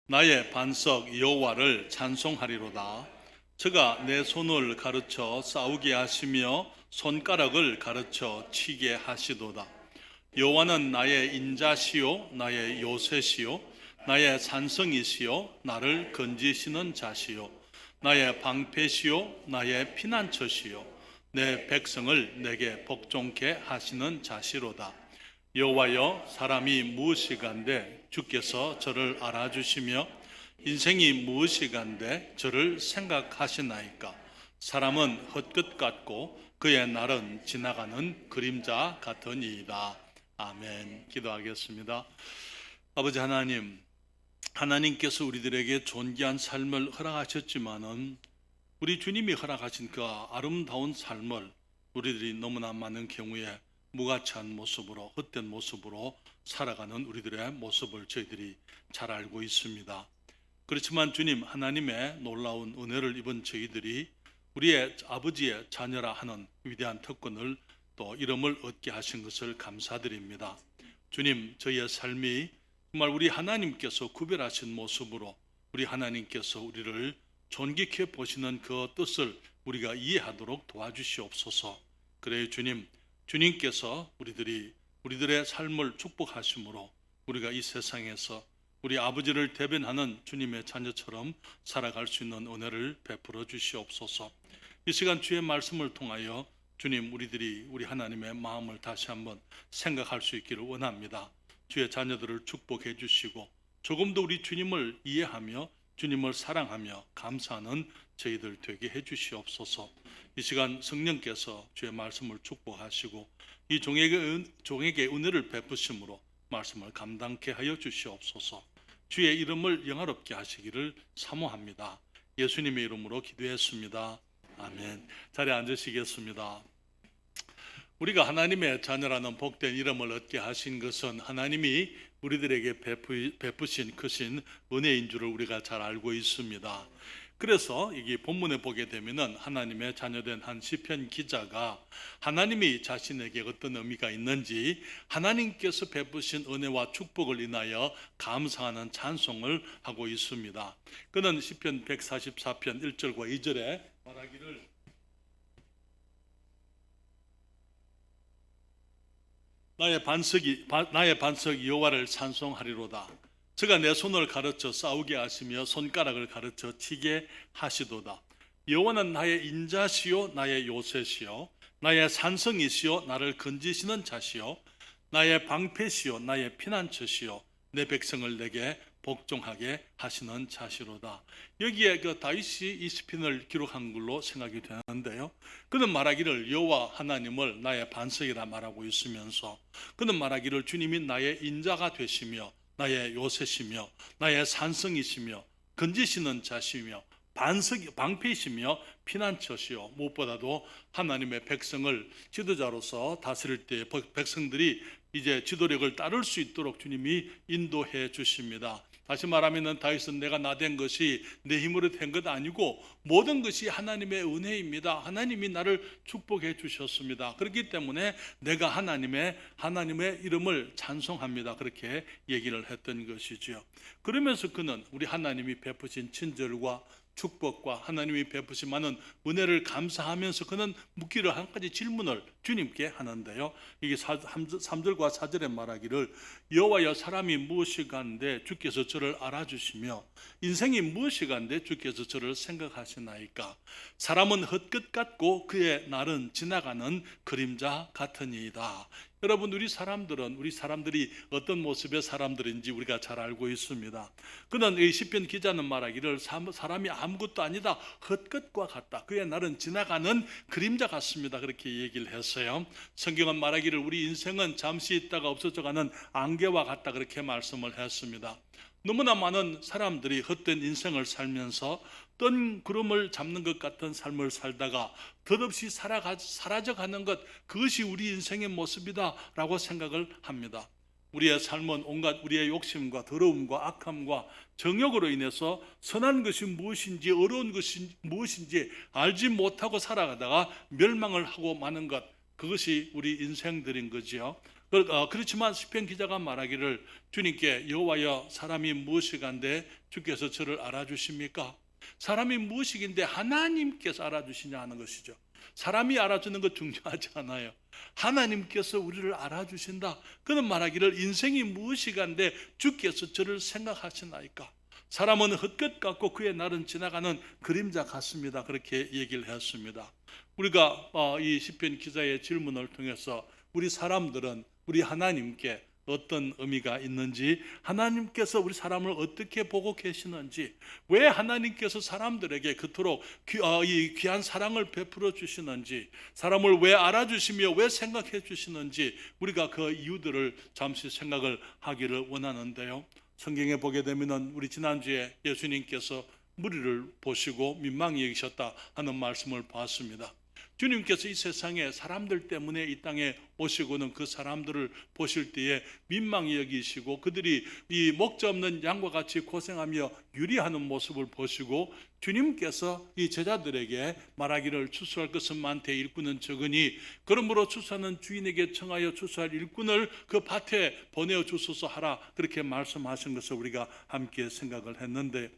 나의 반석 여호와를 찬송하리로다. 저가 내 손을 가르쳐 싸우게 하시며 손가락을 가르쳐 치게 하시도다. 여호와는 나의 인자시요 나의 요새시요 나의 산성이시요 나를 건지시는 자시요 나의 방패시요 나의 피난처시요 내 백성을 내게 복종케 하시는 자시로다. 여호와여, 사람이 무엇이간데 주께서 저를 알아주시며 인생이 무엇이간데 저를 생각하시나이까. 사람은 헛것 같고 그의 날은 지나가는 그림자 같으니이다. 아멘. 기도하겠습니다. 아버지 하나님, 하나님께서 우리들에게 존귀한 삶을 허락하셨지만은 우리 주님이 허락하신 그 아름다운 삶을 우리들이 너무나 많은 경우에 무가치한 모습으로, 헛된 모습으로 살아가는 우리들의 모습을 저희들이 잘 알고 있습니다. 그렇지만 주님, 하나님의 놀라운 은혜를 입은 저희들이 우리의 아버지의 자녀라 하는 위대한 특권을 또 이름을 얻게 하신 것을 감사드립니다. 주님, 저희의 삶이 정말 우리 하나님께서 구별하신 모습으로 우리 하나님께서 우리를 존귀케 보시는 그 뜻을 우리가 이해하도록 도와주시옵소서. 그래요 주님, 주님께서 우리들의 삶을 축복하심으로 우리가 이 세상에서 우리 아버지를 대변하는 주님의 자녀처럼 살아갈 수 있는 은혜를 베풀어 주시옵소서. 이 시간 주의 말씀을 통하여 주님, 우리 하나님의 마음을 다시 한번 생각할 수 있기를 원합니다. 주의 자녀들을 축복해 주시고 조금 더 우리 주님을 이해하며 주님을 사랑하며 감사하는 저희들 되게 해 주시옵소서. 이 시간 성령께서 주의 말씀을 축복하시고 이 종에게 은혜를 베푸심으로 말씀을 감당케 하여 주시옵소서. 주의 이름을 영화롭게 하시기를 사모합니다. 예수님의 이름으로 기도했습니다. 아멘. 자리에 앉으시겠습니다. 우리가 하나님의 자녀라는 복된 이름을 얻게 하신 것은 하나님이 우리들에게 베푸신 크신 은혜인 줄을 우리가 잘 알고 있습니다. 그래서 이게 본문에 보게 되면은 하나님의 자녀된 한 시편 기자가 하나님이 자신에게 어떤 의미가 있는지 하나님께서 베푸신 은혜와 축복을 인하여 감사하는 찬송을 하고 있습니다. 그는 시편 144편 1절과 2절에 말하기를 나의 반석 여호와를 찬송하리로다. 저가 내 손을 가르쳐 싸우게 하시며 손가락을 가르쳐 치게 하시도다. 여호와는 나의 인자시요 나의 요새시요 나의 산성이시요 나를 건지시는 자시요 나의 방패시요 나의 피난처시요 내 백성을 내게 복종하게 하시는 자시로다. 여기에 그 다윗이 이 시편을 기록한 걸로 생각이 되는데요. 그는 말하기를 여호와 하나님을 나의 반석이라 말하고 있으면서 그는 말하기를 주님이 나의 인자가 되시며 나의 요새시며 나의 산성이시며 건지시는 자시며 방패이시며 피난처시요 무엇보다도 하나님의 백성을 지도자로서 다스릴 때 백성들이 이제 지도력을 따를 수 있도록 주님이 인도해 주십니다. 다시 말하면 다윗은 내가 나된 것이 내 힘으로 된 것 아니고 모든 것이 하나님의 은혜입니다. 하나님이 나를 축복해 주셨습니다. 그렇기 때문에 내가 하나님의 이름을 찬송합니다. 그렇게 얘기를 했던 것이죠. 그러면서 그는 우리 하나님이 베푸신 친절과 축복과 하나님이 베푸신 많은 은혜를 감사하면서 그는 묻기를 한 가지 질문을 주님께 하는데요. 이게 3절과 4절에 말하기를 여호와여, 사람이 무엇이간데 주께서 저를 알아주시며 인생이 무엇이간데 주께서 저를 생각하시나이까. 사람은 헛것 같고 그의 날은 지나가는 그림자 같으니이다. 여러분, 우리 사람들이 어떤 모습의 사람들인지 우리가 잘 알고 있습니다. 그는 이 시편 기자는 말하기를 사람이 아무것도 아니다, 헛것과 같다. 그의 날은 지나가는 그림자 같습니다. 그렇게 얘기를 했어요. 성경은 말하기를 우리 인생은 잠시 있다가 없어져가는 안개와 같다. 그렇게 말씀을 했습니다. 너무나 많은 사람들이 헛된 인생을 살면서 뜬 구름을 잡는 것 같은 삶을 살다가 덧없이 사라져가는 것, 그것이 우리 인생의 모습이다 라고 생각을 합니다. 우리의 삶은 온갖 우리의 욕심과 더러움과 악함과 정욕으로 인해서 선한 것이 무엇인지 어려운 것이 무엇인지 알지 못하고 살아가다가 멸망을 하고 마는 것, 그것이 우리 인생들인 거지요. 그렇지만 시편 기자가 말하기를 주님께 여호와여 사람이 무엇이간데 주께서 저를 알아주십니까? 사람이 무엇이긴데 하나님께서 알아주시냐 하는 것이죠. 사람이 알아주는 것 중요하지 않아요. 하나님께서 우리를 알아주신다. 그는 말하기를 인생이 무엇이간데 주께서 저를 생각하시나이까? 사람은 헛것 같고 그의 날은 지나가는 그림자 같습니다. 그렇게 얘기를 했습니다. 우리가 이 시편 기자의 질문을 통해서 우리 사람들은 우리 하나님께 어떤 의미가 있는지, 하나님께서 우리 사람을 어떻게 보고 계시는지, 왜 하나님께서 사람들에게 그토록 이 귀한 사랑을 베풀어 주시는지, 사람을 왜 알아주시며 왜 생각해 주시는지 우리가 그 이유들을 잠시 생각을 하기를 원하는데요. 성경에 보게 되면 우리 지난주에 예수님께서 무리를 보시고 민망히 여기셨다 하는 말씀을 봤습니다. 주님께서 이 세상에 사람들 때문에 이 땅에 오시고는 그 사람들을 보실 때에 민망히 여기시고 그들이 이 목자 없는 양과 같이 고생하며 유리하는 모습을 보시고 주님께서 이 제자들에게 말하기를 추수할 것은 많되 일꾼은 적으니 그러므로 추수하는 주인에게 청하여 추수할 일꾼을 그 밭에 보내어 주소서 하라, 그렇게 말씀하신 것을 우리가 함께 생각을 했는데,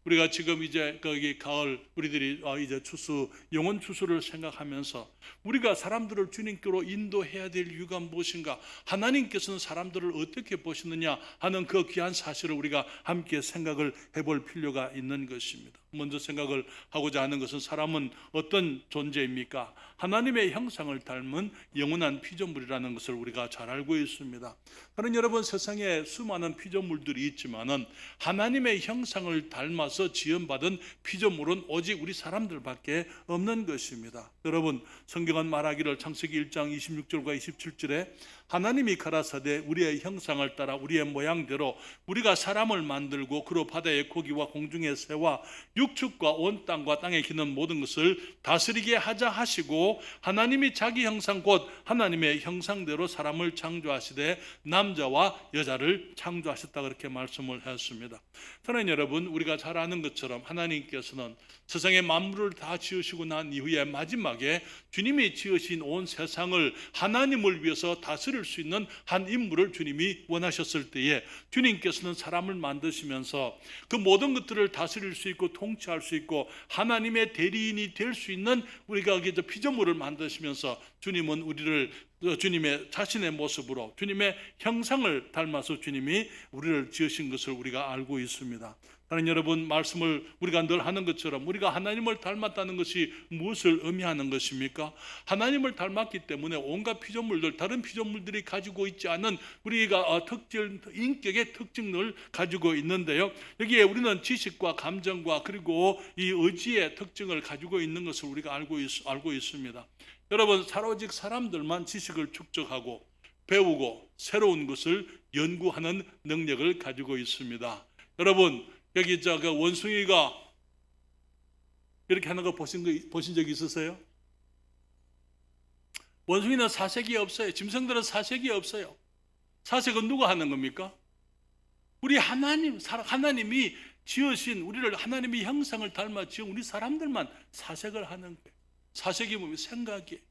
우리가 지금 이제 거기 가을 우리들이 이제 추수, 영혼 추수를 생각하면서 우리가 사람들을 주님께로 인도해야 될 이유가 무엇인가, 하나님께서는 사람들을 어떻게 보시느냐 하는 그 귀한 사실을 우리가 함께 생각을 해볼 필요가 있는 것입니다. 먼저 생각을 하고자 하는 것은 사람은 어떤 존재입니까? 하나님의 형상을 닮은 영원한 피조물이라는 것을 우리가 잘 알고 있습니다. 다른 여러분, 세상에 수많은 피조물들이 있지만은 하나님의 형상을 닮아서 지음받은 피조물은 오직 우리 사람들밖에 없는 것입니다. 여러분, 성경은 말하기를 창세기 1장 26절과 27절에 하나님이 가라사대 우리의 형상을 따라 우리의 모양대로 우리가 사람을 만들고 그로 바다의 고기와 공중의 새와 육축과 온 땅과 땅에 기는 모든 것을 다스리게 하자 하시고 하나님이 자기 형상 곧 하나님의 형상대로 사람을 창조하시되 남자와 여자를 창조하셨다, 그렇게 말씀을 했습니다. 사랑하는 여러분, 우리가 잘 아는 것처럼 하나님께서는 세상의 만물을 다 지으시고 난 이후에 마지막에 주님이 지으신 온 세상을 하나님을 위해서 다스릴 수 있는 한 인물을 주님이 원하셨을 때에 주님께서는 사람을 만드시면서 그 모든 것들을 다스릴 수 있고 통치할 수 있고 하나님의 대리인이 될 수 있는 우리가 피조물을 만드시면서 주님은 우리를 주님의 자신의 모습으로 주님의 형상을 닮아서 주님이 우리를 지으신 것을 우리가 알고 있습니다. 하나님 여러분, 말씀을 우리가 늘 하는 것처럼 우리가 하나님을 닮았다는 것이 무엇을 의미하는 것입니까? 하나님을 닮았기 때문에 온갖 피조물들, 다른 피조물들이 가지고 있지 않은 우리가 인격의 특징을 가지고 있는데요, 여기에 우리는 지식과 감정과 그리고 이 의지의 특징을 가지고 있는 것을 우리가 알고 있습니다. 여러분, 오직 사람들만 지식을 축적하고 배우고 새로운 것을 연구하는 능력을 가지고 있습니다. 여러분, 여기 그 원숭이가 이렇게 하는 거 보신 적 있으세요? 원숭이는 사색이 없어요. 짐승들은 사색이 없어요. 사색은 누가 하는 겁니까? 우리 하나님이 지으신, 우리를 하나님의 형상을 닮아 지은 우리 사람들만 사색을 하는 거예요. 사색이 뭐면 생각이에요.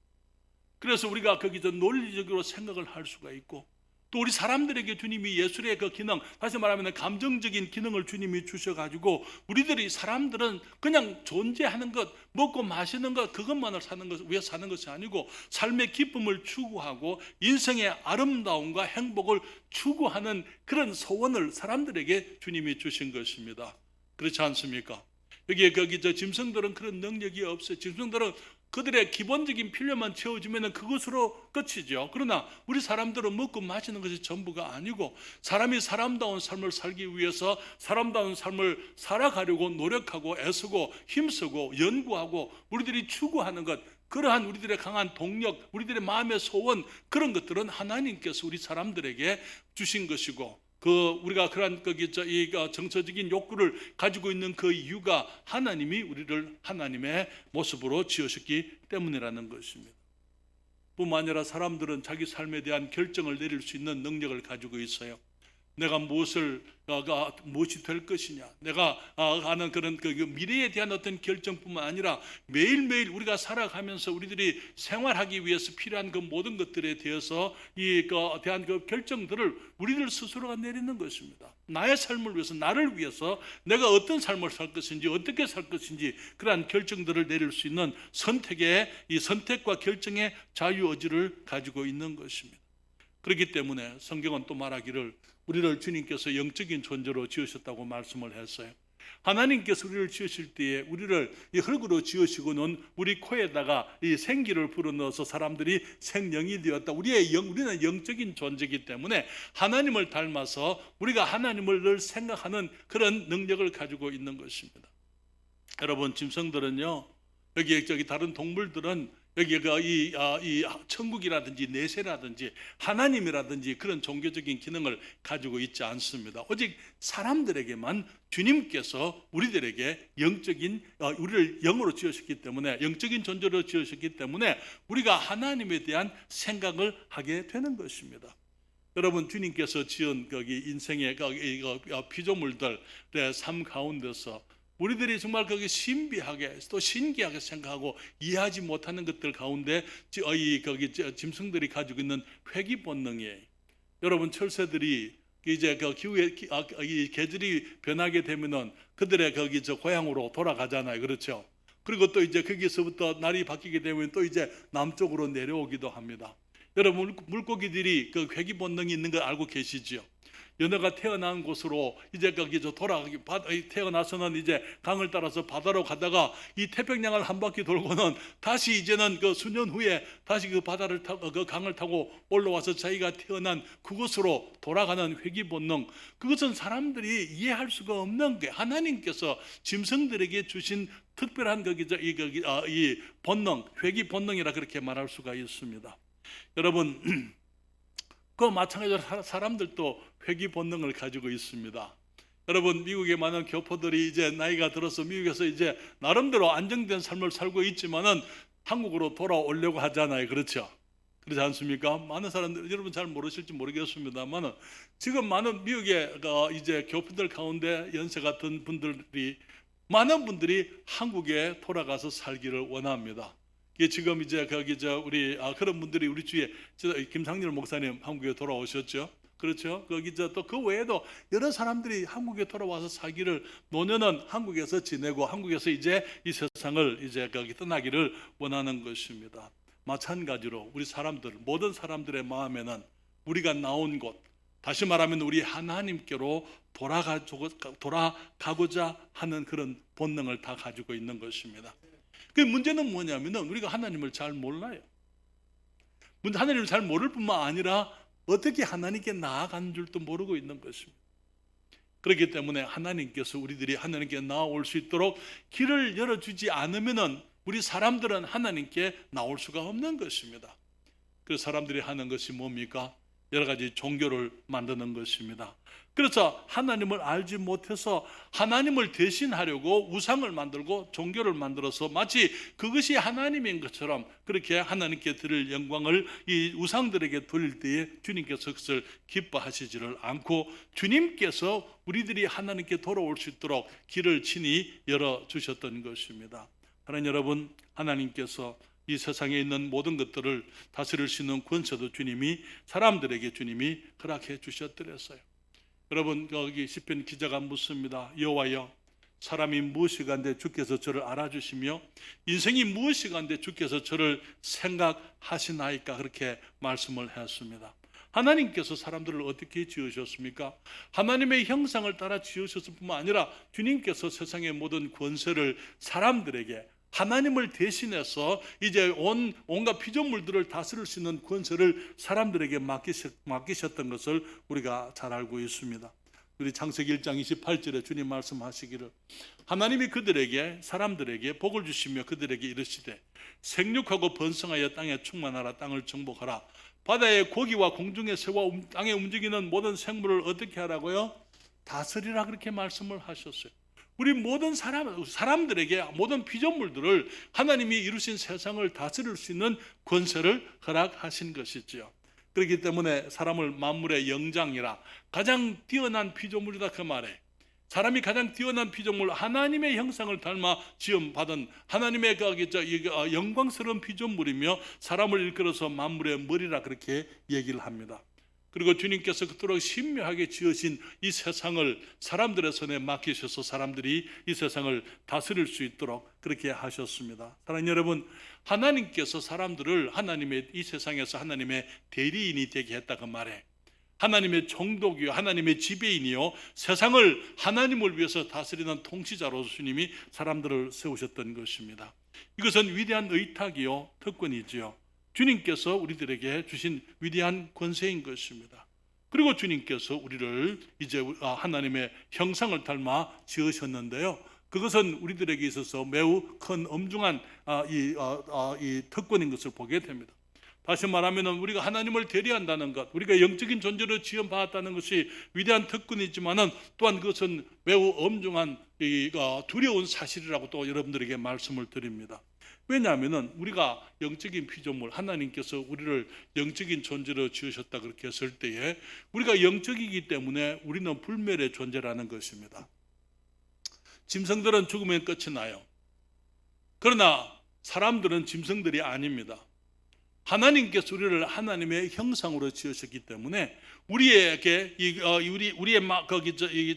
그래서 우리가 거기서 논리적으로 생각을 할 수가 있고, 또 우리 사람들에게 주님이 예술의 그 기능, 다시 말하면 감정적인 기능을 주님이 주셔가지고 우리들이, 사람들은 그냥 존재하는 것, 먹고 마시는 것, 그것만을 위해 사는 것이 아니고 삶의 기쁨을 추구하고 인생의 아름다움과 행복을 추구하는 그런 소원을 사람들에게 주님이 주신 것입니다. 그렇지 않습니까? 거기 짐승들은 그런 능력이 없어요. 짐승들은 그들의 기본적인 필요만 채워주면 그것으로 끝이죠. 그러나 우리 사람들은 먹고 마시는 것이 전부가 아니고 사람이 사람다운 삶을 살기 위해서 사람다운 삶을 살아가려고 노력하고 애쓰고 힘쓰고 연구하고 우리들이 추구하는 것, 그러한 우리들의 강한 동력, 우리들의 마음의 소원, 그런 것들은 하나님께서 우리 사람들에게 주신 것이고, 우리가 그러한 이 정서적인 욕구를 가지고 있는 그 이유가 하나님이 우리를 하나님의 모습으로 지으셨기 때문이라는 것입니다. 뿐만 아니라 사람들은 자기 삶에 대한 결정을 내릴 수 있는 능력을 가지고 있어요. 내가 무엇이 될 것이냐, 내가 하는 그런 그 미래에 대한 어떤 결정뿐만 아니라 매일매일 우리가 살아가면서 우리들이 생활하기 위해서 필요한 그 모든 것들에 대해서 대한 그 결정들을 우리들 스스로가 내리는 것입니다. 나의 삶을 위해서, 나를 위해서 내가 어떤 삶을 살 것인지, 어떻게 살 것인지 그러한 결정들을 내릴 수 있는 이 선택과 결정의 자유의지를 가지고 있는 것입니다. 그렇기 때문에 성경은 또 말하기를 우리를 주님께서 영적인 존재로 지으셨다고 말씀을 했어요. 하나님께서 우리를 지으실 때에 우리를 이 흙으로 지으시고는 우리 코에다가 이 생기를 불어넣어서 사람들이 생명이 되었다. 우리는 영적인 존재이기 때문에 하나님을 닮아서 우리가 하나님을 늘 생각하는 그런 능력을 가지고 있는 것입니다. 여러분, 짐승들은요, 저기 다른 동물들은 여기가 이 천국이라든지 내세라든지 하나님이라든지 그런 종교적인 기능을 가지고 있지 않습니다. 오직 사람들에게만 주님께서 우리들에게 우리를 영으로 지으셨기 때문에, 영적인 존재로 지으셨기 때문에 우리가 하나님에 대한 생각을 하게 되는 것입니다. 여러분, 주님께서 지은 거기 인생의 피조물들의 삶 가운데서 우리들이 정말 거기 신비하게 또 신기하게 생각하고 이해하지 못하는 것들 가운데 짐승들이 가지고 있는 회귀 본능이에요. 여러분, 철새들이 이제 그 기후에 이 계절이 변하게 되면은 그들의 고향으로 돌아가잖아요, 그렇죠? 그리고 또 이제 거기서부터 날이 바뀌게 되면 또 이제 남쪽으로 내려오기도 합니다. 여러분, 물고기들이 그 회귀 본능이 있는 걸 알고 계시죠? 연어가 태어난 곳으로 이제 태어나서는 이제 강을 따라서 바다로 가다가 이 태평양을 한 바퀴 돌고는 다시 이제는 그 수년 후에 다시 그 바다를 타고 그 강을 타고 올라와서 자기가 태어난 그곳으로 돌아가는 회귀 본능, 그것은 사람들이 이해할 수가 없는 게 하나님께서 짐승들에게 주신 특별한 이 본능, 회귀 본능이라 그렇게 말할 수가 있습니다. 여러분, 그 마찬가지로 사람들도 회귀 본능을 가지고 있습니다. 여러분, 미국의 많은 교포들이 이제 나이가 들어서 미국에서 이제 나름대로 안정된 삶을 살고 있지만은 한국으로 돌아오려고 하잖아요, 그렇죠? 그렇지 않습니까? 많은 사람들, 여러분 잘 모르실지 모르겠습니다만은 지금 많은 미국의 이제 교포들 가운데 연세 같은 분들이 많은 분들이 한국에 돌아가서 살기를 원합니다. 지금 이제 우리 그런 분들이 우리 주위에 김상렬 목사님 한국에 돌아오셨죠, 그렇죠? 또 그 외에도 여러 사람들이 한국에 돌아와서 살기를, 노년은 한국에서 지내고 한국에서 이제 이 세상을 이제 떠나기를 원하는 것입니다. 마찬가지로 우리 모든 사람들의 마음에는 우리가 나온 곳, 다시 말하면 우리 하나님께로 돌아가고자 하는 그런 본능을 다 가지고 있는 것입니다. 그 문제는 뭐냐면은 우리가 하나님을 잘 몰라요. 하나님을 잘 모를 뿐만 아니라 어떻게 하나님께 나아가는 줄도 모르고 있는 것입니다. 그렇기 때문에 하나님께서 우리들이 하나님께 나아올 수 있도록 길을 열어주지 않으면은 우리 사람들은 하나님께 나올 수가 없는 것입니다. 그래서 사람들이 하는 것이 뭡니까? 여러 가지 종교를 만드는 것입니다. 그래서 하나님을 알지 못해서 하나님을 대신하려고 우상을 만들고 종교를 만들어서 마치 그것이 하나님인 것처럼 그렇게 하나님께 드릴 영광을 이 우상들에게 돌릴 때에 주님께서 그것을 기뻐하시지를 않고, 주님께서 우리들이 하나님께 돌아올 수 있도록 길을 친히 열어주셨던 것입니다. 하나님 여러분, 하나님께서 이 세상에 있는 모든 것들을 다스릴 수 있는 권세도 사람들에게 주님이 허락해 주셨더랬어요. 여러분, 거기 시편 기자가 묻습니다. 여호와여, 사람이 무엇이 간데 주께서 저를 알아주시며 인생이 무엇이 간데 주께서 저를 생각하시나이까, 그렇게 말씀을 했습니다. 하나님께서 사람들을 어떻게 지으셨습니까? 하나님의 형상을 따라 지으셨을 뿐만 아니라 주님께서 세상의 모든 권세를 사람들에게, 하나님을 대신해서 이제 온갖 피조물들을 다스릴 수 있는 권세를 사람들에게 맡기셨던 것을 우리가 잘 알고 있습니다. 우리 창세기 1장 28절에 주님 말씀하시기를, 하나님이 사람들에게 복을 주시며 그들에게 이르시되 생육하고 번성하여 땅에 충만하라, 땅을 정복하라, 바다의 고기와 공중의 새와 땅에 움직이는 모든 생물을 어떻게 하라고요? 다스리라, 그렇게 말씀을 하셨어요. 우리 모든 사람들에게, 모든 피조물들을 하나님이 이루신 세상을 다스릴 수 있는 권세를 허락하신 것이지요. 그렇기 때문에 사람을 만물의 영장이라, 가장 뛰어난 피조물이다 그 말에, 사람이 가장 뛰어난 피조물, 하나님의 형상을 닮아 지음받은 하나님의 영광스러운 피조물이며 사람을 일컬어서 만물의 머리라 그렇게 얘기를 합니다. 그리고 주님께서 그토록 신묘하게 지으신 이 세상을 사람들의 손에 맡기셔서 사람들이 이 세상을 다스릴 수 있도록 그렇게 하셨습니다. 사랑하는 여러분, 하나님께서 사람들을 하나님의 이 세상에서 하나님의 대리인이 되게 했다 그 말에, 하나님의 총독이요 하나님의 지배인이요 세상을 하나님을 위해서 다스리는 통치자로 주님이 사람들을 세우셨던 것입니다. 이것은 위대한 의탁이요 특권이지요. 주님께서 우리들에게 주신 위대한 권세인 것입니다. 그리고 주님께서 우리를 이제 하나님의 형상을 닮아 지으셨는데요, 그것은 우리들에게 있어서 매우 큰 엄중한 이 특권인 것을 보게 됩니다. 다시 말하면 우리가 하나님을 대리한다는 것, 우리가 영적인 존재로 지음받았다는 것이 위대한 특권이지만 또한 그것은 매우 엄중한 두려운 사실이라고 또 여러분들에게 말씀을 드립니다. 왜냐하면 우리가 영적인 피조물, 하나님께서 우리를 영적인 존재로 지으셨다 그렇게 했을 때에 우리가 영적이기 때문에 우리는 불멸의 존재라는 것입니다. 짐승들은 죽으면 끝이 나요. 그러나 사람들은 짐승들이 아닙니다. 하나님께서 우리를 하나님의 형상으로 지으셨기 때문에 우리에게 우리의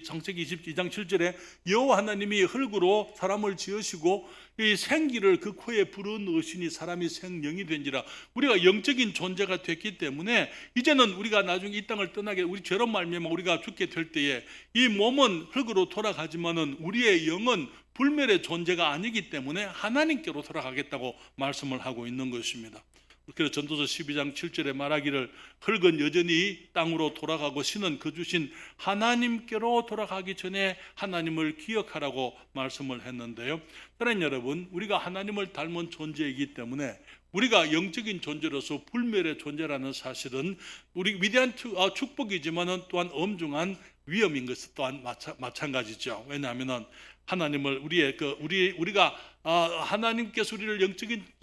창세기 22장 7절에 여호와 하나님이 흙으로 사람을 지으시고 이 생기를 그 코에 불어넣으시니 사람이 생명이 된지라. 우리가 영적인 존재가 됐기 때문에 이제는 우리가 나중에 이 땅을 떠나게, 우리 죄로 말미암아 우리가 죽게 될 때에 이 몸은 흙으로 돌아가지만은 우리의 영은 불멸의 존재가 아니기 때문에 하나님께로 돌아가겠다고 말씀을 하고 있는 것입니다. 그래서 전도서 12장 7절에 말하기를 흙은 여전히 땅으로 돌아가고 신은 그 주신 하나님께로 돌아가기 전에 하나님을 기억하라고 말씀을 했는데요. 그러나 여러분, 우리가 하나님을 닮은 존재이기 때문에 우리가 영적인 존재로서 불멸의 존재라는 사실은 우리 위대한 축복이지만 또한 엄중한 위험인 것 또한 마찬가지죠. 왜냐하면 하나님을 우리가 하나님께서 우리를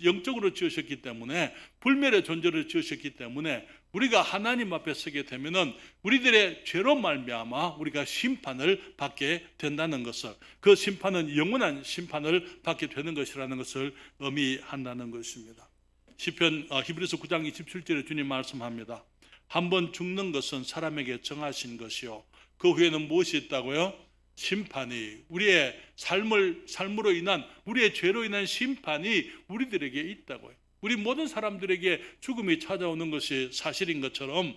영적으로 지으셨기 때문에 불멸의 존재로 지으셨기 때문에 우리가 하나님 앞에 서게 되면은 우리들의 죄로 말미암아 우리가 심판을 받게 된다는 것을, 그 심판은 영원한 심판을 받게 되는 것이라는 것을 의미한다는 것입니다. 시편 히브리서 9장 27절에 주님 말씀합니다. 한번 죽는 것은 사람에게 정하신 것이요 그 후에는 무엇이 있다고요? 심판이, 우리의 삶으로 인한, 우리의 죄로 인한 심판이 우리들에게 있다고요. 우리 모든 사람들에게 죽음이 찾아오는 것이 사실인 것처럼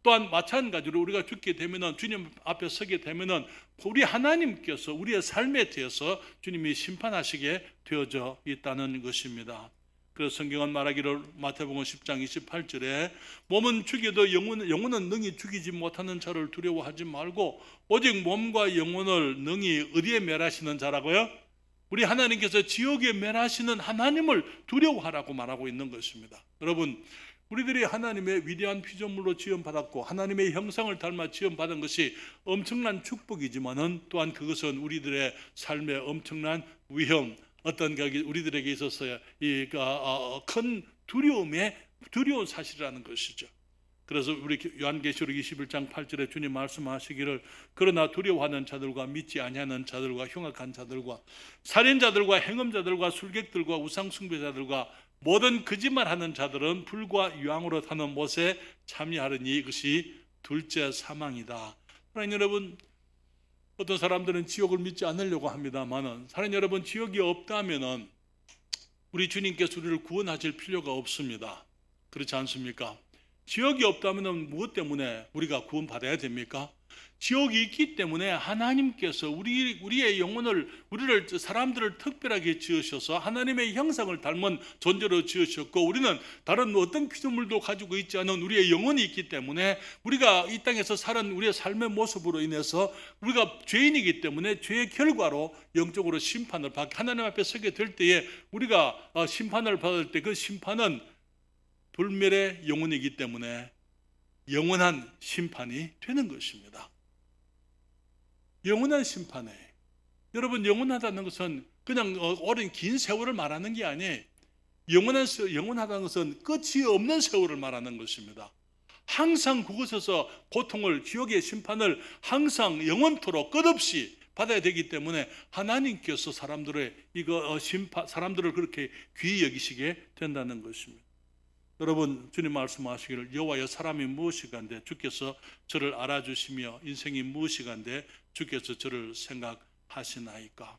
또한 마찬가지로 우리가 죽게 되면은, 주님 앞에 서게 되면은 우리 하나님께서 우리의 삶에 대해서 주님이 심판하시게 되어져 있다는 것입니다. 그래서 성경은 말하기를 마태복음 10장 28절에 몸은 죽여도 영혼은 능히 죽이지 못하는 자를 두려워하지 말고 오직 몸과 영혼을 능히 어디에 멸하시는 자라고요? 우리 하나님께서 지옥에 멸하시는 하나님을 두려워하라고 말하고 있는 것입니다. 여러분, 우리들이 하나님의 위대한 피조물로 지음받았고 하나님의 형상을 닮아 지음받은 것이 엄청난 축복이지만은 또한 그것은 우리들의 삶의 엄청난 위험, 어떤 우리들에게 있어서 큰 두려운 사실이라는 것이죠. 그래서 우리 요한계시록 21장 8절에 주님 말씀하시기를 그러나 두려워하는 자들과 믿지 아니하는 자들과 흉악한 자들과 살인자들과 행음자들과 술객들과 우상숭배자들과 모든 거짓말하는 자들은 불과 유황으로 타는 못에 참여하리니 이것이 둘째 사망이다. 사랑하는 여러분, 어떤 사람들은 지옥을 믿지 않으려고 합니다만은, 사랑하는 여러분, 지옥이 없다면은 우리 주님께서 우리를 구원하실 필요가 없습니다. 그렇지 않습니까? 지옥이 없다면은 무엇 때문에 우리가 구원받아야 됩니까? 지옥이 있기 때문에 하나님께서 우리의 영혼을, 사람들을 특별하게 지으셔서 하나님의 형상을 닮은 존재로 지으셨고, 우리는 다른 어떤 피조물도 가지고 있지 않은 우리의 영혼이 있기 때문에 우리가 이 땅에서 사는 우리의 삶의 모습으로 인해서 우리가 죄인이기 때문에 죄의 결과로 영적으로 심판을 받게, 하나님 앞에 서게 될 때에 우리가 심판을 받을 때 그 심판은 불멸의 영혼이기 때문에 영원한 심판이 되는 것입니다. 영원한 심판에, 여러분, 영원하다는 것은 그냥 오랜 긴 세월을 말하는 게 아니에요. 영원하다는 것은 끝이 없는 세월을 말하는 것입니다. 항상 그곳에서 고통을, 지옥의 심판을 항상 영원토록 끝없이 받아야 되기 때문에 하나님께서 사람들의 사람들을 그렇게 귀히 여기시게 된다는 것입니다. 여러분, 주님 말씀하시기를 여호와여 사람이 무엇이간데 주께서 저를 알아주시며 인생이 무엇이간데 주께서 저를 생각하시나이까.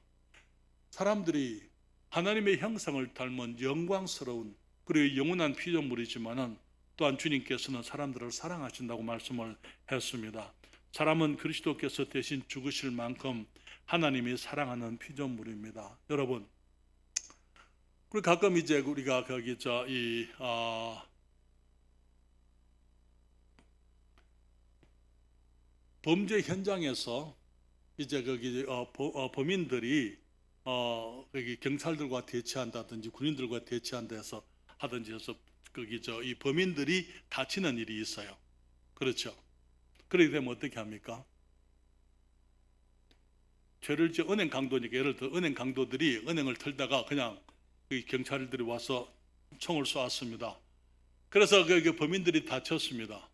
사람들이 하나님의 형상을 닮은 영광스러운 그리고 영원한 피조물이지만은 또한 주님께서는 사람들을 사랑하신다고 말씀을 했습니다. 사람은 그리스도께서 대신 죽으실 만큼 하나님이 사랑하는 피조물입니다. 여러분, 우리 가끔 이제 우리가 거기 범죄 현장에서 이제 거기 범인들이 거기 경찰들과 대치한다든지 군인들과 대치한다 해서 하든지 해서 거기 이 범인들이 다치는 일이 있어요. 그렇죠? 그렇게 되면 어떻게 합니까? 죄를 지어 은행 강도니까 예를 들어 은행 강도들이 은행을 털다가 그냥 경찰들이 와서 총을 쏘았습니다. 그래서 그 범인들이 다쳤습니다.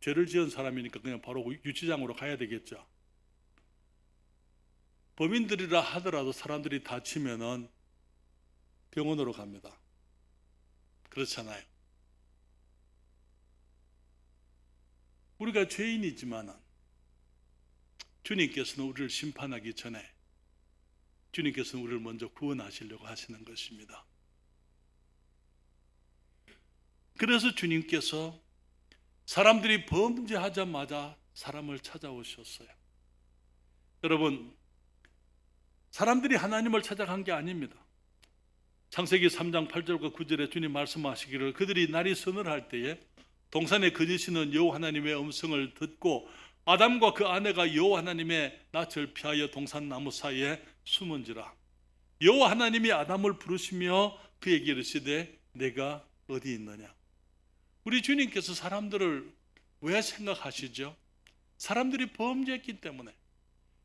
죄를 지은 사람이니까 그냥 바로 유치장으로 가야 되겠죠. 범인들이라 하더라도 사람들이 다치면은 병원으로 갑니다. 그렇잖아요. 우리가 죄인이지만은 주님께서는 우리를 심판하기 전에 주님께서는 우리를 먼저 구원하시려고 하시는 것입니다. 그래서 주님께서 사람들이 범죄하자마자 사람을 찾아오셨어요. 여러분, 사람들이 하나님을 찾아간 게 아닙니다. 창세기 3장 8절과 9절에 주님 말씀하시기를 그들이 날이 서늘할 때에 동산에 거주시는 여호와 하나님의 음성을 듣고 아담과 그 아내가 여호와 하나님의 낯을 피하여 동산 나무 사이에 숨은지라. 여호와 하나님이 아담을 부르시며 그에게 이르시되 내가 어디 있느냐. 우리 주님께서 사람들을 왜 생각하시죠? 사람들이 범죄했기 때문에.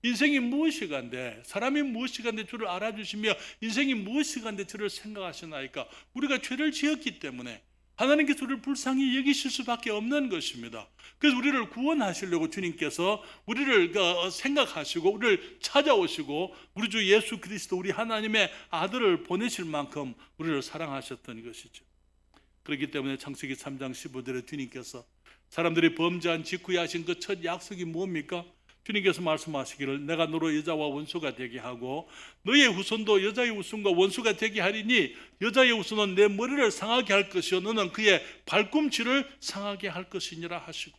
인생이 무엇이간데 사람이 무엇이간데 주를 알아주시며 인생이 무엇이간데 주를 생각하시나이까. 우리가 죄를 지었기 때문에 하나님께서 우리를 불쌍히 여기실 수밖에 없는 것입니다. 그래서 우리를 구원하시려고 주님께서 우리를 생각하시고 우리를 찾아오시고 우리 주 예수 그리스도 우리 하나님의 아들을 보내실 만큼 우리를 사랑하셨던 것이죠. 그렇기 때문에 창세기 3장 15절에 주님께서 사람들이 범죄한 직후에 하신 그 첫 약속이 뭡니까? 주님께서 말씀하시기를 내가 너로 여자와 원수가 되게 하고 너의 후손도 여자의 후손과 원수가 되게 하리니 여자의 후손은 내 머리를 상하게 할 것이요 너는 그의 발꿈치를 상하게 할 것이니라 하시고,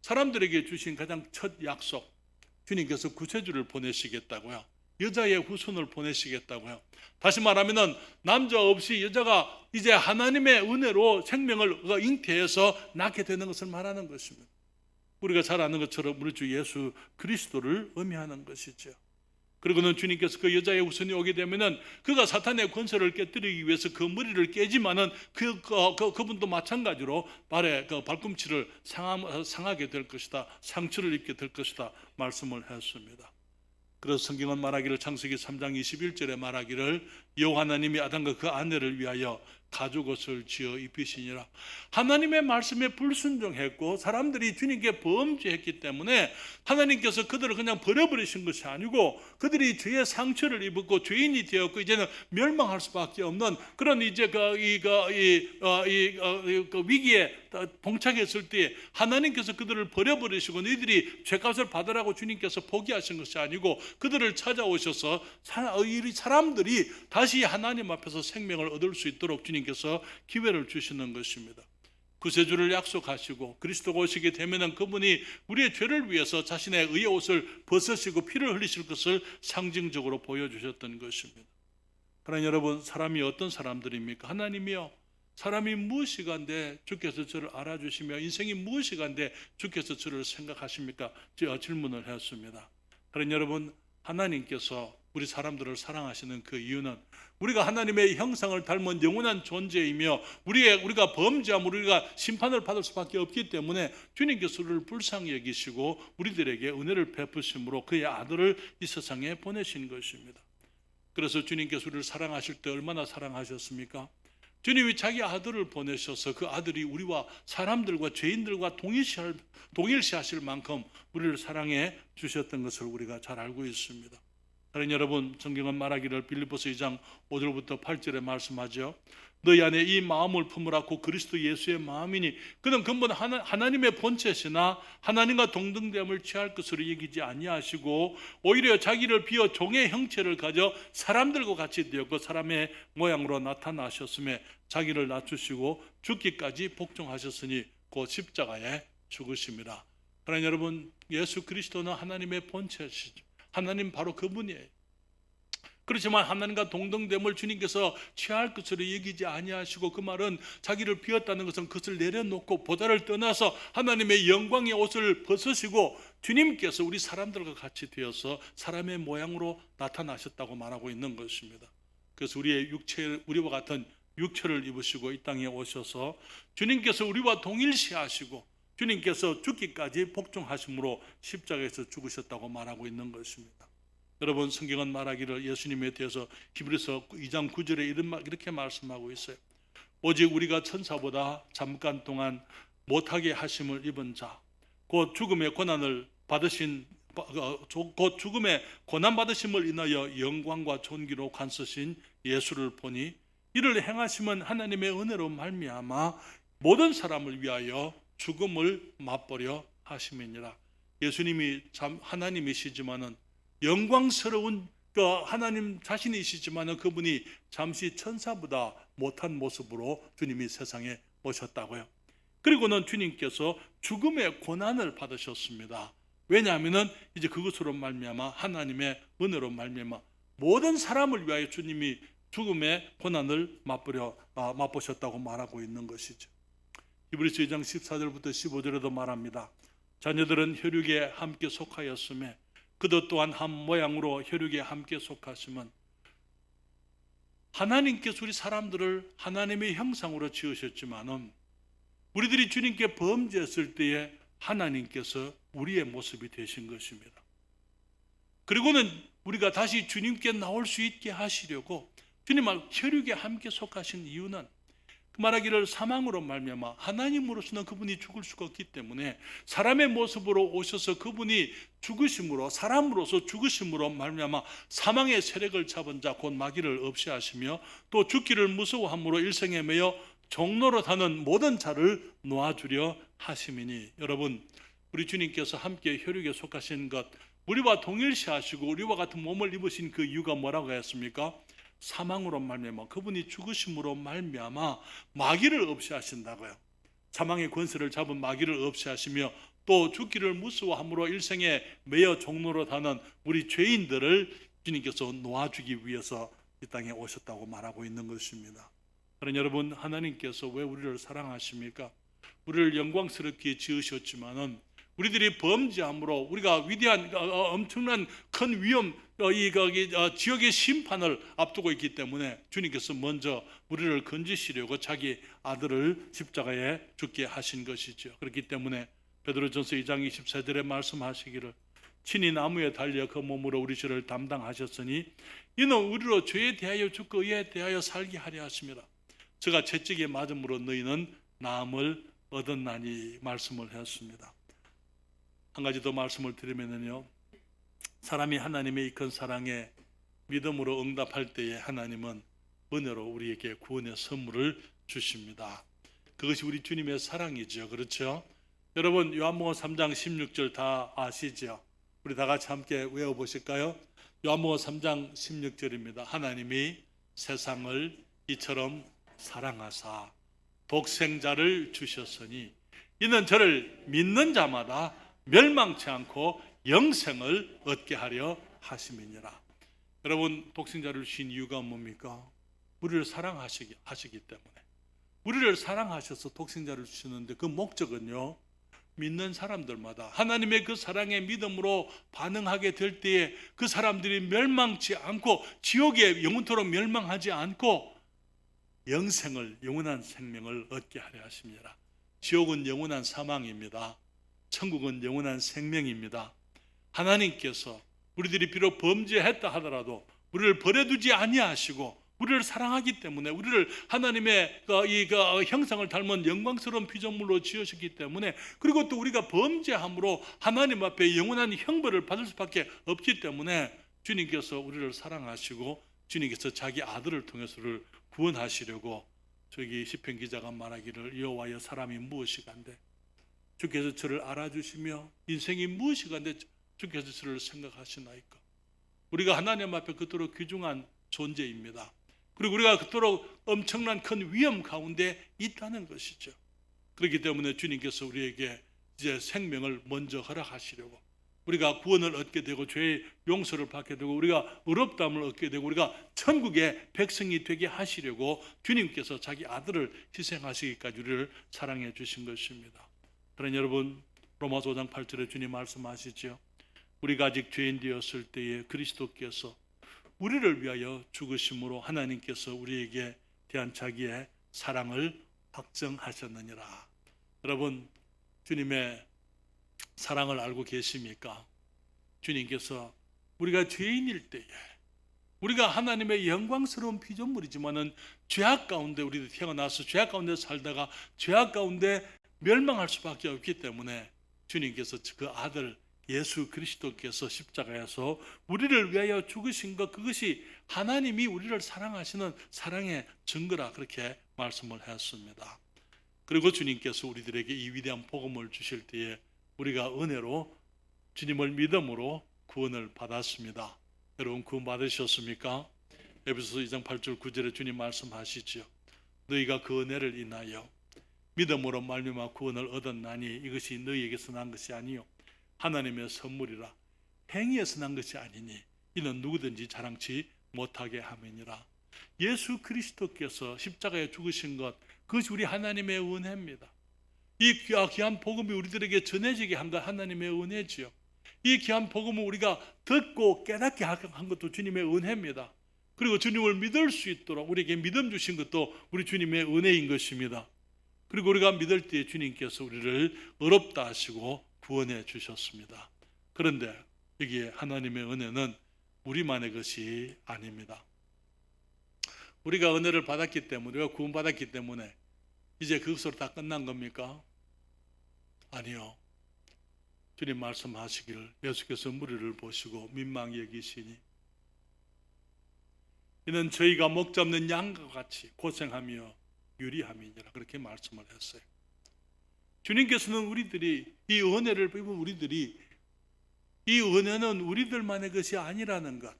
사람들에게 주신 가장 첫 약속, 주님께서 구세주를 보내시겠다고요. 여자의 후손을 보내시겠다고요. 다시 말하면 남자 없이 여자가 이제 하나님의 은혜로 생명을 잉태해서 낳게 되는 것을 말하는 것입니다. 우리가 잘 아는 것처럼 우리 주 예수 그리스도를 의미하는 것이죠. 그리고는 주님께서 그 여자의 후손이 오게 되면은 그가 사탄의 권세를 깨뜨리기 위해서 그 머리를 깨지만은 그분도 마찬가지로 발에 그 발꿈치를 상하게 될 것이다, 상처를 입게 될 것이다 말씀을 했습니다. 그래서 성경은 말하기를 창세기 3장 21절에 말하기를 여호와 하나님이 아담과 그 아내를 위하여 가죽옷을 지어 입히시니라. 하나님의 말씀에 불순종했고 사람들이 주님께 범죄했기 때문에 하나님께서 그들을 그냥 버려버리신 것이 아니고 그들이 죄의 상처를 입었고 죄인이 되었고 이제는 멸망할 수밖에 없는 그런 이제 그 위기에 봉착했을 때 하나님께서 그들을 버려버리시고 너희들이 죄값을 받으라고 주님께서 포기하신 것이 아니고 그들을 찾아오셔서 사람들이 다시 하나님 앞에서 생명을 얻을 수 있도록 주님께서 기회를 주시는 것입니다. 구세주를 약속하시고 그리스도가 오시게 되면 그분이 우리의 죄를 위해서 자신의 의의 옷을 벗으시고 피를 흘리실 것을 상징적으로 보여주셨던 것입니다. 그러나 여러분, 사람이 어떤 사람들입니까? 하나님이요, 사람이 무엇이간데 주께서 저를 알아주시며 인생이 무엇이간데 주께서 저를 생각하십니까? 질문을 했습니다. 그러나 여러분, 하나님께서 우리 사람들을 사랑하시는 그 이유는 우리가 하나님의 형상을 닮은 영원한 존재이며 우리가 범죄하면 우리가 심판을 받을 수밖에 없기 때문에 주님께서 우리를 불쌍히 여기시고 우리들에게 은혜를 베푸심으로 그의 아들을 이 세상에 보내신 것입니다. 그래서 주님께서 우리를 사랑하실 때 얼마나 사랑하셨습니까? 주님이 자기 아들을 보내셔서 그 아들이 우리와 사람들과 죄인들과 동일시하실 만큼 우리를 사랑해 주셨던 것을 우리가 잘 알고 있습니다. 사랑하는 여러분, 성경은 말하기를 빌립보서 2장 5절부터 8절에 말씀하죠. 너희 안에 이 마음을 품으라. 고 그리스도 예수의 마음이니 그는 근본 하나님의 본체시나 하나님과 동등됨을 취할 것으로 여기지 아니하시고 오히려 자기를 비어 종의 형체를 가져 사람들과 같이 되었고 사람의 모양으로 나타나셨음에 자기를 낮추시고 죽기까지 복종하셨으니 곧 십자가에 죽으심이라. 사랑하는 여러분, 예수 그리스도는 하나님의 본체시죠. 하나님 바로 그분이에요. 그렇지만 하나님과 동등됨을 주님께서 취할 것으로 여기지 아니하시고, 그 말은 자기를 비웠다는 것은 그것을 내려놓고 보다를 떠나서 하나님의 영광의 옷을 벗으시고 주님께서 우리 사람들과 같이 되어서 사람의 모양으로 나타나셨다고 말하고 있는 것입니다. 그래서 우리와 같은 육체를 입으시고 이 땅에 오셔서 주님께서 우리와 동일시하시고 주님께서 죽기까지 복종하심으로 십자가에서 죽으셨다고 말하고 있는 것입니다. 여러분, 성경은 말하기를 예수님에 대해서 히브리서 2장 9절에 이렇게 말씀하고 있어요. 오직 우리가 천사보다 잠깐 동안 못하게 하심을 입은 자, 곧 죽음의 고난 받으심을 인하여 영광과 존귀로 간서신 예수를 보니 이를 행하심은 하나님의 은혜로 말미암아 모든 사람을 위하여 죽음을 맛보려 하심이니라. 예수님이 참 하나님이시지만은 영광스러운 하나님 자신이시지만은 그분이 잠시 천사보다 못한 모습으로 주님이 세상에 오셨다고요. 그리고는 주님께서 죽음의 고난을 받으셨습니다. 왜냐하면은 이제 그것으로 말미암아 하나님의 은혜로 말미암아 모든 사람을 위하여 주님이 죽음의 고난을 맛보셨다고 말하고 있는 것이죠. 히브리서 2장 14절부터 15절에도 말합니다. 자녀들은 혈육에 함께 속하였음에 그도 또한 한 모양으로 혈육에 함께 속하심은 하나님께서 우리 사람들을 하나님의 형상으로 지으셨지만은 우리들이 주님께 범죄했을 때에 하나님께서 우리의 모습이 되신 것입니다. 그리고는 우리가 다시 주님께 나올 수 있게 하시려고 주님과 혈육에 함께 속하신 이유는 말하기를 사망으로 말미암아 하나님으로서는 그분이 죽을 수가 없기 때문에 사람의 모습으로 오셔서 그분이 죽으심으로 사람으로서 죽으심으로 말미암아 사망의 세력을 잡은 자 곧 마귀를 없이 하시며 또 죽기를 무서워함으로 일생에 매여 종노릇하는 모든 자를 놓아주려 하심이니. 여러분, 우리 주님께서 함께 혈육에 속하신 것, 우리와 동일시하시고 우리와 같은 몸을 입으신 그 이유가 뭐라고 했습니까? 사망으로 말미암아 그분이 죽으심으로 말미암아 마귀를 없이 하신다고요. 사망의 권세를 잡은 마귀를 없이 하시며 또 죽기를 무서워함으로 일생에 매여 종노릇하는 우리 죄인들을 주님께서 놓아주기 위해서 이 땅에 오셨다고 말하고 있는 것입니다. 그러나 여러분, 하나님께서 왜 우리를 사랑하십니까? 우리를 영광스럽게 지으셨지만은 우리들이 범죄함으로 우리가 위대한 엄청난 큰 위험, 지옥의 심판을 앞두고 있기 때문에 주님께서 먼저 우리를 건지시려고 자기 아들을 십자가에 죽게 하신 것이죠. 그렇기 때문에 베드로전서 2장 24절에 말씀하시기를 친히 나무에 달려 그 몸으로 우리 죄를 담당하셨으니 이는 우리로 죄에 대하여 죽고 의에 대하여 살게 하려 하심이라. 저가 채찍에 맞음으로 너희는 나음을 얻었나니 말씀을 하였습니다. 한 가지 더 말씀을 드리면요, 사람이 하나님의 큰 사랑에 믿음으로 응답할 때에 하나님은 은혜로 우리에게 구원의 선물을 주십니다. 그것이 우리 주님의 사랑이죠. 그렇죠? 여러분, 요한복음 3장 16절 다 아시죠? 우리 다 같이 함께 외워보실까요? 요한복음 3장 16절입니다. 하나님이 세상을 이처럼 사랑하사 독생자를 주셨으니 이는 저를 믿는 자마다 멸망치 않고 영생을 얻게 하려 하심이니라. 여러분, 독생자를 주신 이유가 뭡니까? 우리를 사랑하시기 때문에. 우리를 사랑하셔서 독생자를 주시는데 그 목적은요, 믿는 사람들마다 하나님의 그 사랑의 믿음으로 반응하게 될 때에 그 사람들이 멸망치 않고 지옥에 영원토록 멸망하지 않고 영생을, 영원한 생명을 얻게 하려 하십니다. 지옥은 영원한 사망입니다. 천국은 영원한 생명입니다. 하나님께서 우리들이 비록 범죄했다 하더라도 우리를 버려두지 아니하시고 우리를 사랑하기 때문에, 우리를 하나님의 형상을 닮은 영광스러운 피조물로 지으셨기 때문에, 그리고 또 우리가 범죄함으로 하나님 앞에 영원한 형벌을 받을 수밖에 없기 때문에 주님께서 우리를 사랑하시고 주님께서 자기 아들을 통해서를 구원하시려고, 저기 시편 기자가 말하기를 여호와여 사람이 무엇이간데 주께서 저를 알아주시며 인생이 무엇이간데 주께서 저를 생각하시나이까. 우리가 하나님 앞에 그토록 귀중한 존재입니다. 그리고 우리가 그토록 엄청난 큰 위험 가운데 있다는 것이죠. 그렇기 때문에 주님께서 우리에게 이제 생명을 먼저 허락하시려고, 우리가 구원을 얻게 되고 죄의 용서를 받게 되고 우리가 의롭다함을 얻게 되고 우리가 천국의 백성이 되게 하시려고 주님께서 자기 아들을 희생하시기까지 우리를 사랑해 주신 것입니다. 그러나 여러분, 로마서 5장 8절에 주님 말씀하시죠. 우리가 아직 죄인 되었을 때에 그리스도께서 우리를 위하여 죽으심으로 하나님께서 우리에게 대한 자기의 사랑을 확정하셨느니라. 여러분, 주님의 사랑을 알고 계십니까? 주님께서 우리가 죄인일 때에, 우리가 하나님의 영광스러운 피조물이지만은 죄악 가운데 우리도 태어나서 죄악 가운데 살다가 죄악 가운데 멸망할 수밖에 없기 때문에 주님께서 그 아들 예수 그리스도께서 십자가에서 우리를 위하여 죽으신 것, 그것이 하나님이 우리를 사랑하시는 사랑의 증거라, 그렇게 말씀을 했습니다. 그리고 주님께서 우리들에게 이 위대한 복음을 주실 때에 우리가 은혜로 주님을 믿음으로 구원을 받았습니다. 여러분, 구원 받으셨습니까? 에베소서 2장 8절 9절에 주님 말씀하시죠. 너희가 그 은혜를 인하여 믿음으로 말미암아 구원을 얻었나니 이것이 너희에게서 난 것이 아니요 하나님의 선물이라. 행위에서 난 것이 아니니 이는 누구든지 자랑치 못하게 함이니라. 예수 그리스도께서 십자가에 죽으신 것, 그것이 우리 하나님의 은혜입니다. 이 귀한 복음이 우리들에게 전해지게 한 것 하나님의 은혜지요. 이 귀한 복음을 우리가 듣고 깨닫게 한 것도 주님의 은혜입니다. 그리고 주님을 믿을 수 있도록 우리에게 믿음 주신 것도 우리 주님의 은혜인 것입니다. 그리고 우리가 믿을 때 주님께서 우리를 의롭다 하시고 구원해 주셨습니다. 그런데 여기에 하나님의 은혜는 우리만의 것이 아닙니다. 우리가 은혜를 받았기 때문에, 우리가 구원받았기 때문에 이제 그것으로 다 끝난 겁니까? 아니요. 주님 말씀하시기를 예수께서 무리를 보시고 민망히 여기시니 이는 저희가 목 잡는 양과 같이 고생하며 유리함이니라, 그렇게 말씀을 했어요. 주님께서는 우리들이 이 은혜를 입은 우리들이, 이 은혜는 우리들만의 것이 아니라는 것,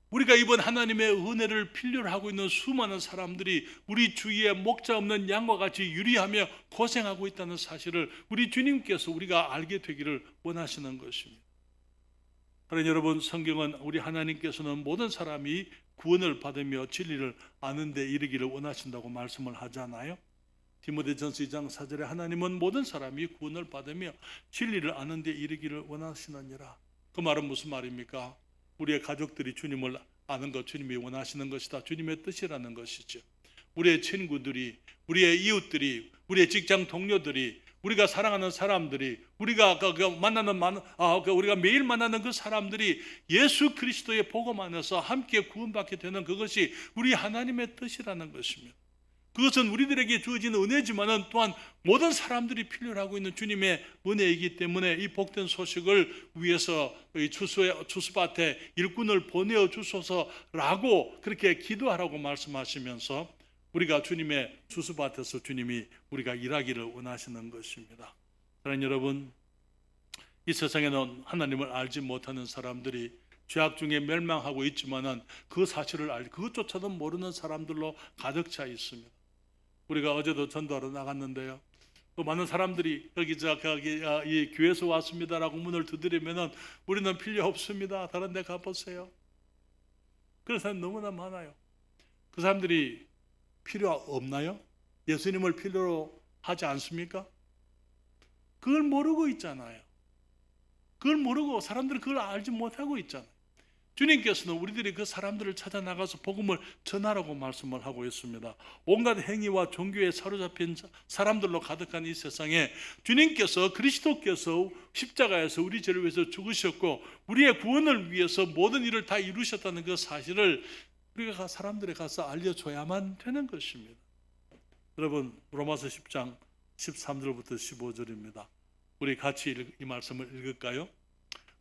우리가 이번 하나님의 은혜를 필요로 하고 있는 수많은 사람들이 우리 주위에 목자 없는 양과 같이 유리하며 고생하고 있다는 사실을 우리 주님께서 우리가 알게 되기를 원하시는 것입니다. 그러나 여러분, 성경은 우리 하나님께서는 모든 사람이 구원을 받으며 진리를 아는 데 이르기를 원하신다고 말씀을 하잖아요. 디모데전서 2장 4절에 하나님은 모든 사람이 구원을 받으며 진리를 아는 데 이르기를 원하시느니라. 그 말은 무슨 말입니까? 우리의 가족들이 주님을 아는 것, 주님이 원하시는 것이다, 주님의 뜻이라는 것이죠. 우리의 친구들이, 우리의 이웃들이, 우리의 직장 동료들이, 우리가 사랑하는 사람들이, 우리가 우리가 매일 만나는 그 사람들이 예수 그리스도의 복음 안에서 함께 구원받게 되는 그것이 우리 하나님의 뜻이라는 것입니다. 그것은 우리들에게 주어진 은혜지만은 또한 모든 사람들이 필요로 하고 있는 주님의 은혜이기 때문에 이 복된 소식을 위해서 추수밭에 일꾼을 보내어 주소서라고 그렇게 기도하라고 말씀하시면서 우리가 주님의 추수밭에서 주님이 우리가 일하기를 원하시는 것입니다. 그러나 여러분, 이 세상에는 하나님을 알지 못하는 사람들이 죄악 중에 멸망하고 있지만은 그 사실을 그것조차도 모르는 사람들로 가득 차 있습니다. 우리가 어제도 전도하러 나갔는데요, 또 많은 사람들이 여기 이 교회에서 왔습니다라고 문을 두드리면은 우리는 필요 없습니다, 다른 데 가보세요. 그런 사람 너무나 많아요. 그 사람들이 필요 없나요? 예수님을 필요로 하지 않습니까? 그걸 모르고 있잖아요. 그걸 모르고 사람들은 그걸 알지 못하고 있잖아요. 주님께서는 우리들이 그 사람들을 찾아 나가서 복음을 전하라고 말씀을 하고 있습니다. 온갖 행위와 종교에 사로잡힌 사람들로 가득한 이 세상에 주님께서, 그리스도께서 십자가에서 우리 죄를 위해서 죽으셨고 우리의 구원을 위해서 모든 일을 다 이루셨다는 그 사실을 우리가 사람들에 가서 알려줘야만 되는 것입니다. 여러분, 로마서 10장 13절부터 15절입니다. 우리 같이 이 말씀을 읽을까요?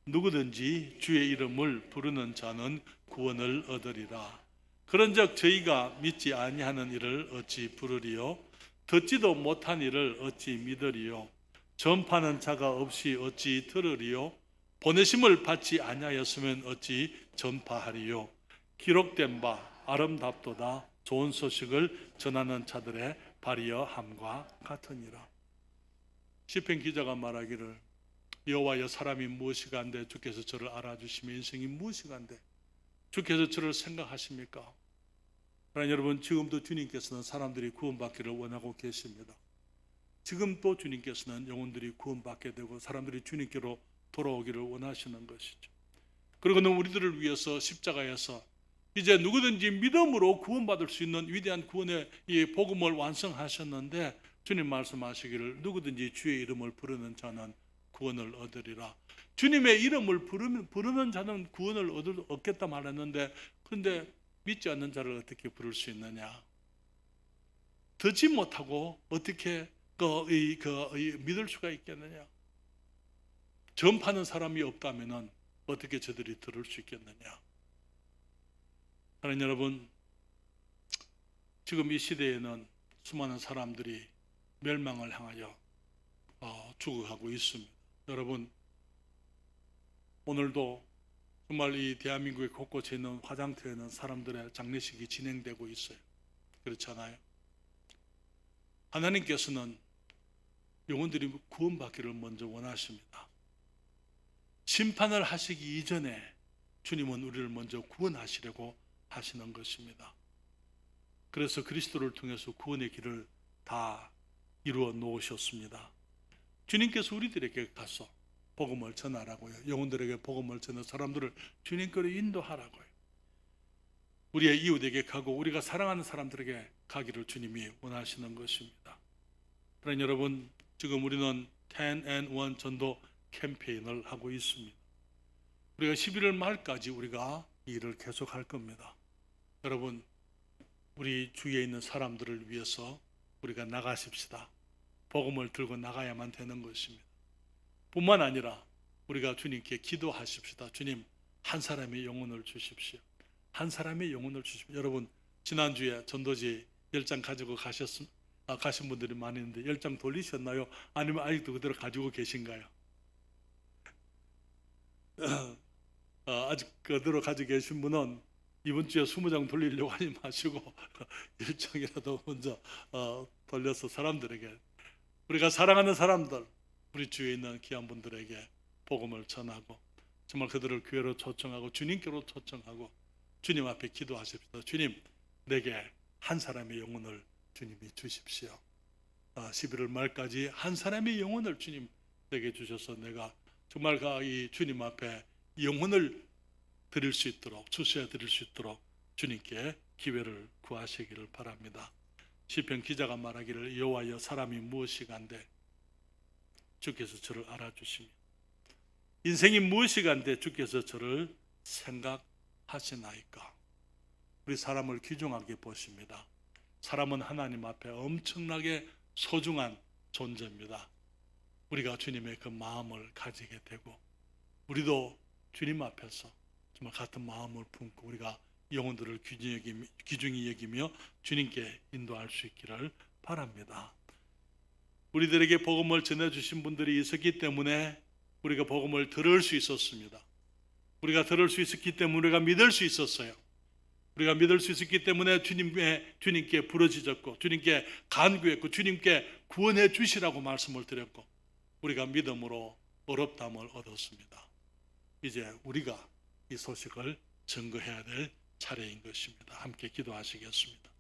누구든지 주의 이름을 부르는 자는 구원을 얻으리라. 그런즉 저희가 믿지 아니하는 이를 어찌 부르리요? 듣지도 못한 이를 어찌 믿으리요? 전파하는 자가 없이 어찌 들으리요? 보내심을 받지 아니하였으면 어찌 전파하리요? 기록된 바 아름답도다 좋은 소식을 전하는 자들의 발이여 함과 같으니라. 시편 기자가 말하기를 여호와여 사람이 무엇이간데 주께서 저를 알아주시며 인생이 무엇이간데 주께서 저를 생각하십니까? 그러나 여러분, 지금도 주님께서는 사람들이 구원받기를 원하고 계십니다. 지금 또 주님께서는 영혼들이 구원받게 되고 사람들이 주님께로 돌아오기를 원하시는 것이죠. 그리고는 우리들을 위해서 십자가에서 이제 누구든지 믿음으로 구원받을 수 있는 위대한 구원의 이 복음을 완성하셨는데, 주님 말씀하시기를 누구든지 주의 이름을 부르는 자는 구원을 얻으리라. 주님의 이름을 부르는 자는 구원을 얻겠다 말했는데, 그런데 믿지 않는 자를 어떻게 부를 수 있느냐? 듣지 못하고 어떻게 믿을 수가 있겠느냐? 전파하는 사람이 없다면 어떻게 저들이 들을 수 있겠느냐? 하나님 여러분, 지금 이 시대에는 수많은 사람들이 멸망을 향하여 죽어가고 있습니다. 여러분, 오늘도 정말 이 대한민국의 곳곳에 있는 화장터에는 사람들의 장례식이 진행되고 있어요. 그렇잖아요. 하나님께서는 영혼들이 구원받기를 먼저 원하십니다. 심판을 하시기 이전에 주님은 우리를 먼저 구원하시려고 하시는 것입니다. 그래서 그리스도를 통해서 구원의 길을 다 이루어 놓으셨습니다. 주님께서 우리들에게 가서 복음을 전하라고요. 영혼들에게 복음을 전해 사람들을 주님께로 인도하라고요. 우리의 이웃에게 가고 우리가 사랑하는 사람들에게 가기를 주님이 원하시는 것입니다. 그러나 여러분, 지금 우리는 10&1 전도 캠페인을 하고 있습니다. 우리가 11월 말까지 우리가 이 일을 계속할 겁니다. 여러분, 우리 주위에 있는 사람들을 위해서 우리가 나가십시다. 복음을 들고 나가야만 되는 것입니다. 뿐만 아니라 우리가 주님께 기도하십시다. 주님, 한 사람의 영혼을 주십시오. 한 사람의 영혼을 주십시오. 여러분, 지난주에 전도지 10장 가지고 가신 분들이 많이 있는데 10장 돌리셨나요? 아니면 아직도 그대로 가지고 계신가요? 아직 그대로 가지고 계신 분은 이번 주에 20장 돌리려고 하지 마시고 1장이라도 먼저 돌려서 사람들에게, 우리가 사랑하는 사람들, 우리 주위에 있는 귀한 분들에게 복음을 전하고 정말 그들을 교회로 초청하고 주님께로 초청하고 주님 앞에 기도하십시다. 주님, 내게 한 사람의 영혼을 주님이 주십시오. 11월 말까지 한 사람의 영혼을 주님 내게 주셔서 내가 정말 이 주님 앞에 영혼을 드릴 수 있도록, 주셔야 드릴 수 있도록 주님께 기회를 구하시기를 바랍니다. 시편 기자가 말하기를 여호와여 사람이 무엇이간데 주께서 저를 알아주시며 인생이 무엇이간데 주께서 저를 생각하시나이까. 우리 사람을 귀중하게 보십니다. 사람은 하나님 앞에 엄청나게 소중한 존재입니다. 우리가 주님의 그 마음을 가지게 되고 우리도 주님 앞에서 정말 같은 마음을 품고 우리가 영혼들을 귀중히 여기며 주님께 인도할 수 있기를 바랍니다. 우리들에게 복음을 전해주신 분들이 있었기 때문에 우리가 복음을 들을 수 있었습니다. 우리가 들을 수 있었기 때문에 우리가 믿을 수 있었어요. 우리가 믿을 수 있었기 때문에 주님께 부르짖었고 주님께 간구했고 주님께 구원해 주시라고 말씀을 드렸고 우리가 믿음으로 어렵담을 얻었습니다. 이제 우리가 이 소식을 증거해야 될 차례인 것입니다. 함께 기도하시겠습니다.